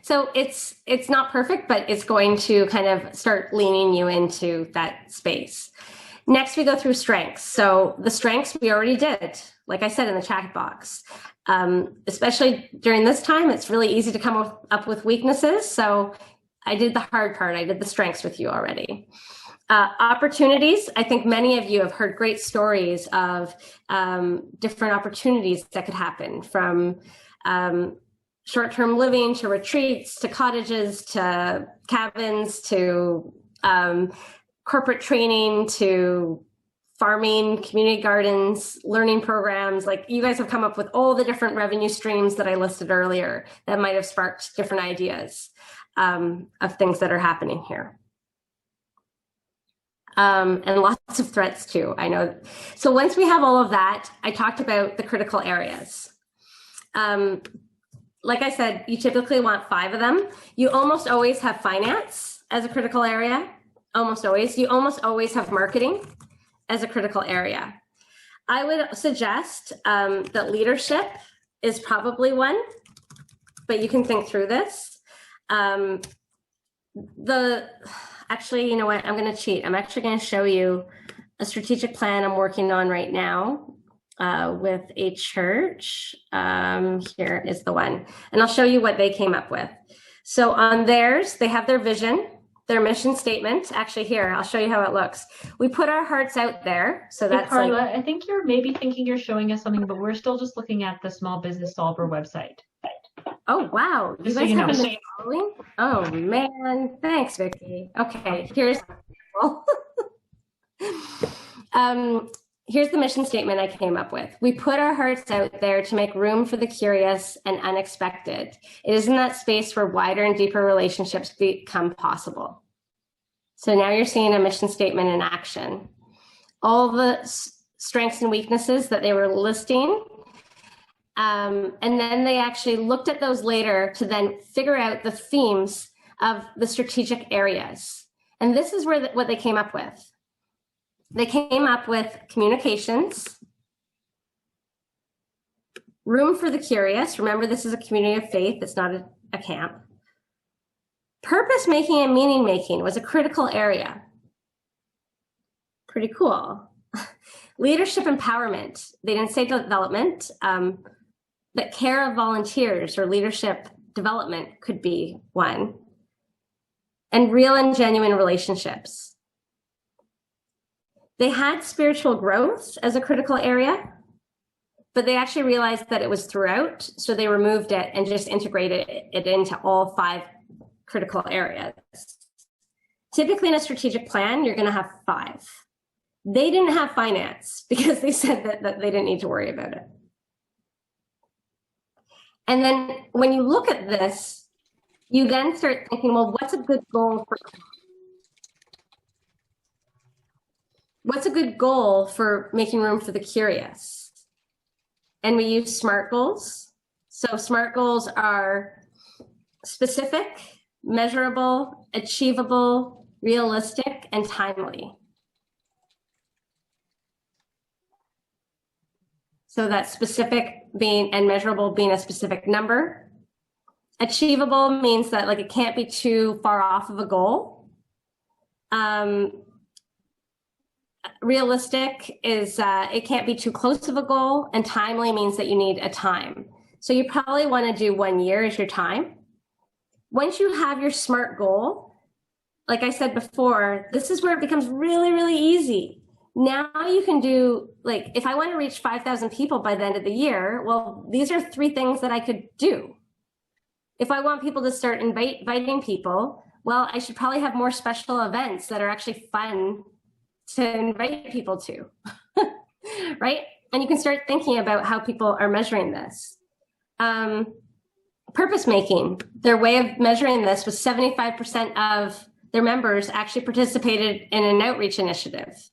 So it's not perfect, but it's going to kind of start leaning you into that space. Next, we go through strengths. So the strengths we already did, like I said in the chat box. Especially during this time, it's really easy to come up with weaknesses. So I did the hard part. I did the strengths with you already. Opportunities. I think many of you have heard great stories of different opportunities that could happen, from short-term living to retreats to cottages to cabins to corporate training to farming, community gardens, learning programs. Like, you guys have come up with all the different revenue streams that I listed earlier that might have sparked different ideas of things that are happening here. And lots of threats too, I know. So once we have all of that, I talked about the critical areas. Like I said, you typically want 5 of them. You almost always have finance as a critical area, almost always. You almost always have marketing as a critical area. I would suggest that leadership is probably one, but you can think through this. Actually, you know what? I'm going to cheat. I'm actually going to show you a strategic plan I'm working on right now with a church. Here is the one. And I'll show you what they came up with. So on theirs, they have their vision, their mission statement. Actually, here, I'll show you how it looks. We put our hearts out there. So that's Carla, like, I think you're maybe thinking you're showing us something, but we're still just looking at the Small Business Solver website. oh, wow. You Just so guys you know. haven't been following? Oh, man. Thanks, Vicki. Okay, here's here's the mission statement I came up with. We put our hearts out there to make room for the curious and unexpected. It is in that space where wider and deeper relationships become possible. So now you're seeing a mission statement in action. All the strengths and weaknesses that they were listing. And then they actually looked at those later to then figure out the themes of the strategic areas. And this is where what they came up with. They came up with communications, room for the curious. Remember, this is a community of faith. It's not a camp. Purpose making and meaning making was a critical area. Pretty cool. Leadership empowerment. They didn't say development, but care of volunteers or leadership development could be one. And real and genuine relationships. They had spiritual growth as a critical area, but they actually realized that it was throughout, so they removed it and just integrated it into all 5 critical areas. Typically in a strategic plan, you're going to have 5. They didn't have finance because they said that they didn't need to worry about it. And then when you look at this, you then start thinking, well, what's a good goal for making room for the curious? And we use SMART goals. So SMART goals are specific, measurable, achievable, realistic, and timely. So that specific being and measurable being a specific number. Achievable means that like it can't be too far off of a goal. Realistic is it can't be too close of a goal, and timely means that you need a time. So you probably want to do 1 year as your time. Once you have your SMART goal, like I said before, this is where it becomes really, really easy. Now you can do, like, if I want to reach 5,000 people by the end of the year, well, these are 3 things that I could do. If I want people to start inviting people, well, I should probably have more special events that are actually fun to invite people to, right? And you can start thinking about how people are measuring this. Purpose making, their way of measuring this was 75% of their members actually participated in an outreach initiative.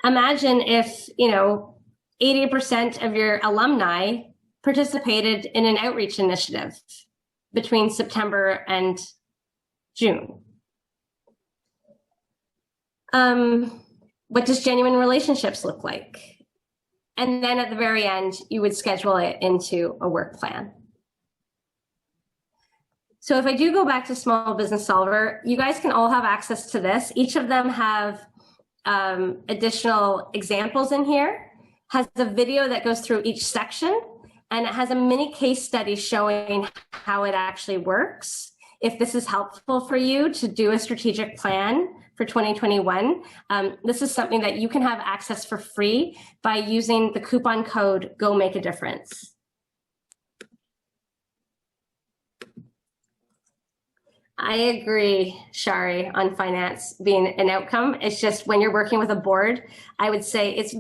Imagine if, 80% of your alumni participated in an outreach initiative between September and June. What does genuine relationships look like? And then at the very end, you would schedule it into a work plan. So if I do go back to Small Business Solver, you guys can all have access to this. Each of them have additional examples in here, has a video that goes through each section, and it has a mini case study showing how it actually works. If this is helpful for you to do a strategic plan for 2021, this is something that you can have access for free by using the coupon code Go Make a Difference. I agree, Shari, on finance being an outcome. It's just when you're working with a board, I would say it's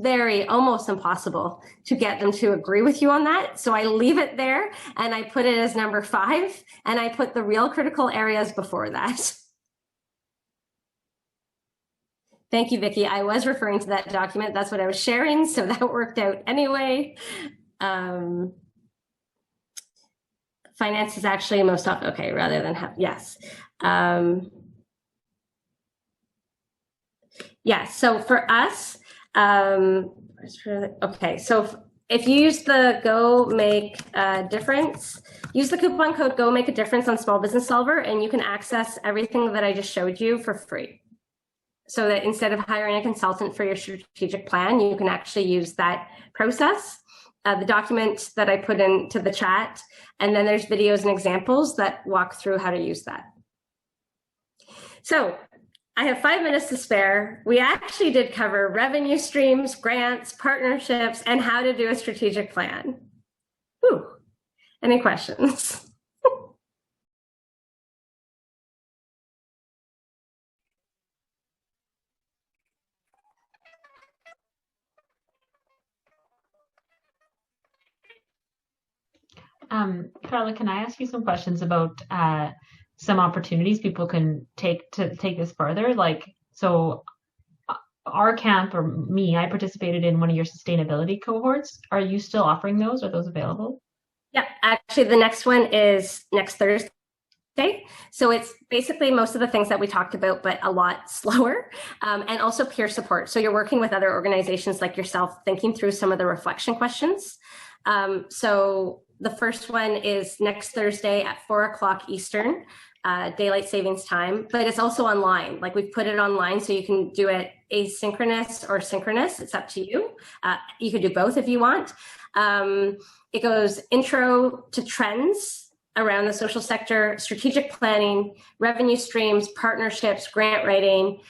almost impossible to get them to agree with you on that. So I leave it there and I put it as number 5 and I put the real critical areas before that. Thank you, Vicki. I was referring to that document. That's what I was sharing. So that worked out anyway. Finance is actually most often, okay, rather than have, yes. Yeah, so for us, okay, so if you use the Go Make a Difference, use the coupon code Go Make a Difference on Small Business Solver, and you can access everything that I just showed you for free. So that instead of hiring a consultant for your strategic plan, you can actually use that process. The document that I put into the chat, and then there's videos and examples that walk through how to use that. So I have 5 minutes to spare. We actually did cover revenue streams, grants, partnerships, and how to do a strategic plan. Whew. Any questions? Carla, can I ask you some questions about some opportunities people can take to take this further? Like, so our camp, or me, I participated in one of your sustainability cohorts. Are you still offering those? Are those available? Yeah, actually the next one is next Thursday. So it's basically most of the things that we talked about, but a lot slower, and also peer support. So you're working with other organizations like yourself, thinking through some of the reflection questions. So the first one is next Thursday at 4:00 Eastern, daylight savings time, but it's also online. Like we've put it online so you can do it asynchronous or synchronous. It's up to you. You could do both if you want. It goes intro to trends around the social sector, strategic planning, revenue streams, partnerships, grant writing,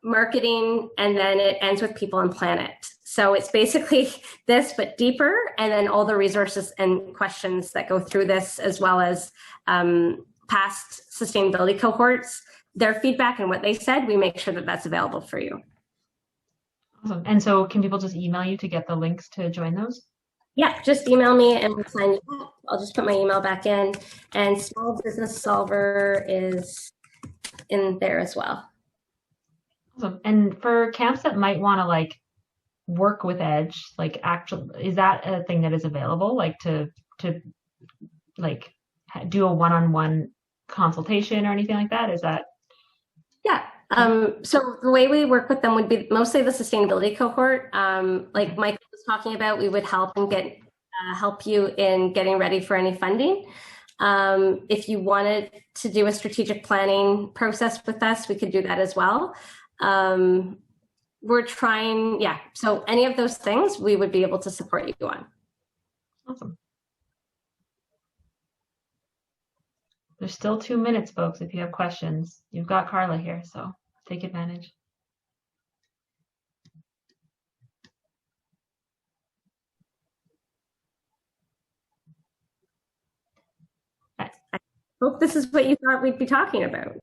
marketing, and then it ends with people and planet. So it's basically this, but deeper, and then all the resources and questions that go through this, as well as past sustainability cohorts, their feedback and what they said, we make sure that that's available for you. Awesome. And so can people just email you to get the links to join those? Yeah, just email me and we'll sign you up. I'll just put my email back in, and Small Business Solver is in there as well. Awesome. And for camps that might want to like work with Edge, like actually, is that a thing that is available, like to like do a one-on-one consultation or anything like that? Is that? Yeah. So the way we work with them would be mostly the sustainability cohort. Like Michael was talking about, we would help and help you in getting ready for any funding. If you wanted to do a strategic planning process with us, we could do that as well. We're trying, yeah. So any of those things we would be able to support you on. Awesome. There's still 2 minutes, folks. If you have questions, you've got Carla here, so take advantage. I hope this is what you thought we'd be talking about.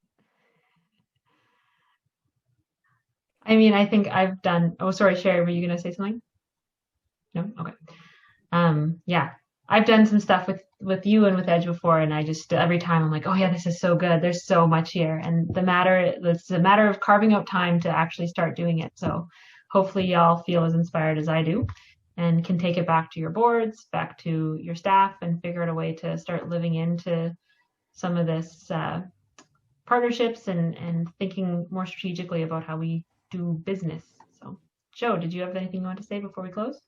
I mean, I think I've done, oh, sorry, Sherry, were you going to say something? No? Okay. Yeah, I've done some stuff with with you and with Edge before, and I just every time I'm like, oh yeah, this is so good. There's so much here, and it's a matter of carving out time to actually start doing it. So hopefully y'all feel as inspired as I do, and can take it back to your boards, back to your staff, and figure out a way to start living into some of this partnerships and thinking more strategically about how we do business. So, Joe, did you have anything you want to say before we close?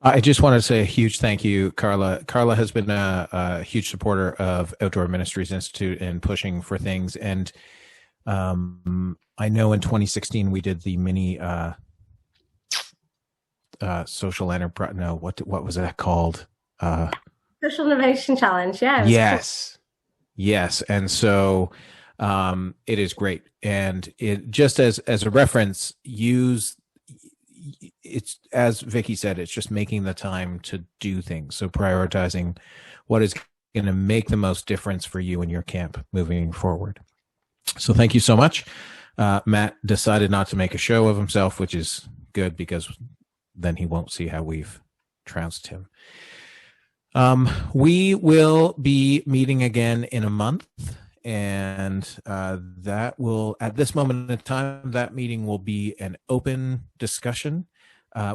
I just want to say a huge thank you, Carla. Carla has been a huge supporter of Outdoor Ministries Institute and pushing for things. And I know in 2016 we did the mini social enterprise. No, what was that called? Social Innovation Challenge. Yeah. Yes. Cool. Yes. And so it is great. And it just as a reference, it's, as Vicky said, it's just making the time to do things. So prioritizing what is going to make the most difference for you and your camp moving forward. So thank you so much. Matt decided not to make a show of himself, which is good because then he won't see how we've trounced him. We will be meeting again in a month. And that will, at this moment in time, that meeting will be an open discussion.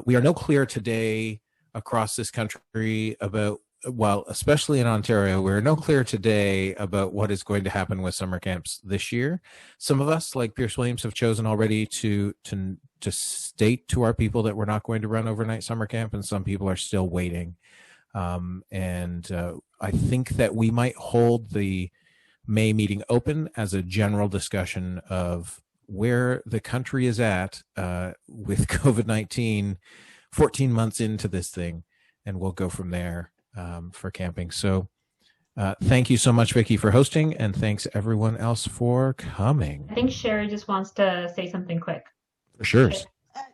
We are no clear today across this country about, well, especially in Ontario, we're no clear today about what is going to happen with summer camps this year. Some of us, like Pierce Williams, have chosen already to state to our people that we're not going to run overnight summer camp, and some people are still waiting. I think that we might hold the May meeting open as a general discussion of where the country is at with COVID-19 14 months into this thing, and we'll go from there for camping. So thank you so much, Vicky, for hosting, and thanks everyone else for coming. I think Sherry just wants to say something quick. For sure.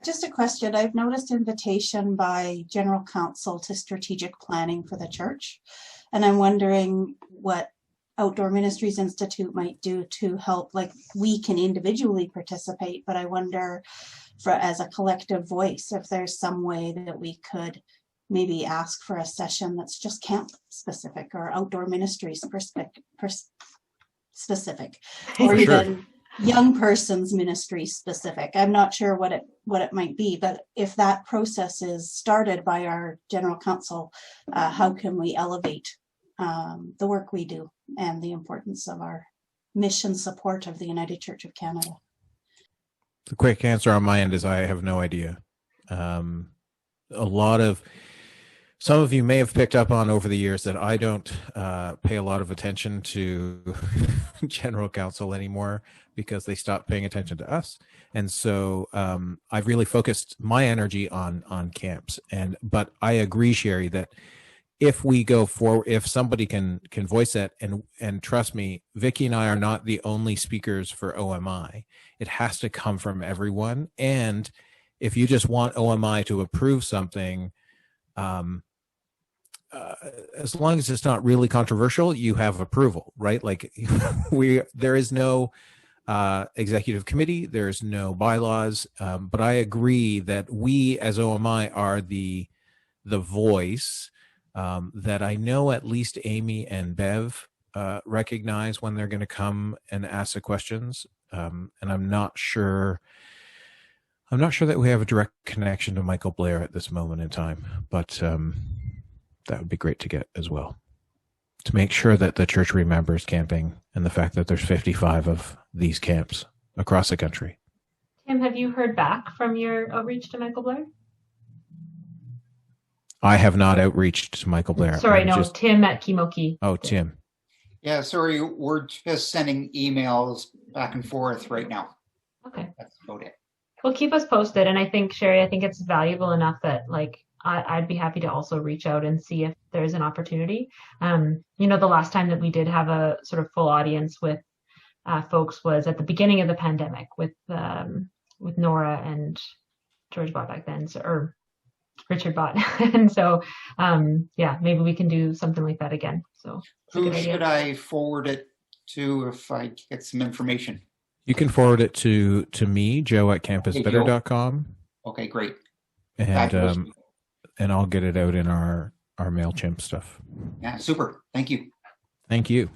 Just a question. I've noticed invitation by General Counsel to strategic planning for the church, and I'm wondering what Outdoor Ministries Institute might do to help. Like, we can individually participate, but I wonder as a collective voice, if there's some way that we could maybe ask for a session that's just camp specific or outdoor ministries specific, or even young person's ministry specific. I'm not sure what it might be, but if that process is started by our general counsel, how can we elevate the work we do and the importance of our mission support of the United Church of Canada? The quick answer on my end is I have no idea. Some of you may have picked up on over the years that I don't pay a lot of attention to general counsel anymore because they stopped paying attention to us. And so I've really focused my energy on camps. But I agree, Sherry, that if we go forward, if somebody can voice that, and trust me, Vicky and I are not the only speakers for OMI. It has to come from everyone. And if you just want OMI to approve something, as long as it's not really controversial, you have approval, right? Like there is no executive committee, there's no bylaws, but I agree that we as OMI are the voice that I know at least Amy and Bev recognize when they're going to come and ask the questions. And I'm not sure that we have a direct connection to Michael Blair at this moment in time, but that would be great to get as well, to make sure that the church remembers camping and the fact that there's 55 of these camps across the country. Tim, have you heard back from your outreach to Michael Blair? I have not outreached to Michael Blair. Sorry, Tim at Kimoki. Oh, Tim. Yeah, sorry, we're just sending emails back and forth right now. Okay. That's about it. Well, keep us posted. And I think, Sherry, it's valuable enough that, like, I'd be happy to also reach out and see if there's an opportunity. The last time that we did have a sort of full audience with folks was at the beginning of the pandemic with Nora and George Bott back then, or Richard Bott. And so, maybe we can do something like that again. So who should I forward it to if I get some information? You can forward it to me, Joe at campusbetter.com. Okay, great. And I'll get it out in our our MailChimp stuff. Yeah, super. Thank you. Thank you.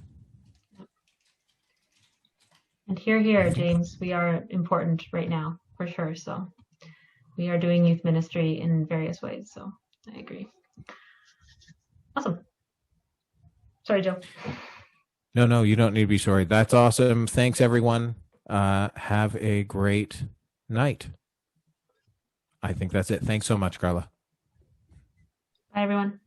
And here, James, we are important right now, for sure. So we are doing youth ministry in various ways. So I agree. Awesome. Sorry, Joe. No, you don't need to be sorry. That's awesome. Thanks, everyone. Have a great night. I think that's it. Thanks so much, Carla. Bye, everyone.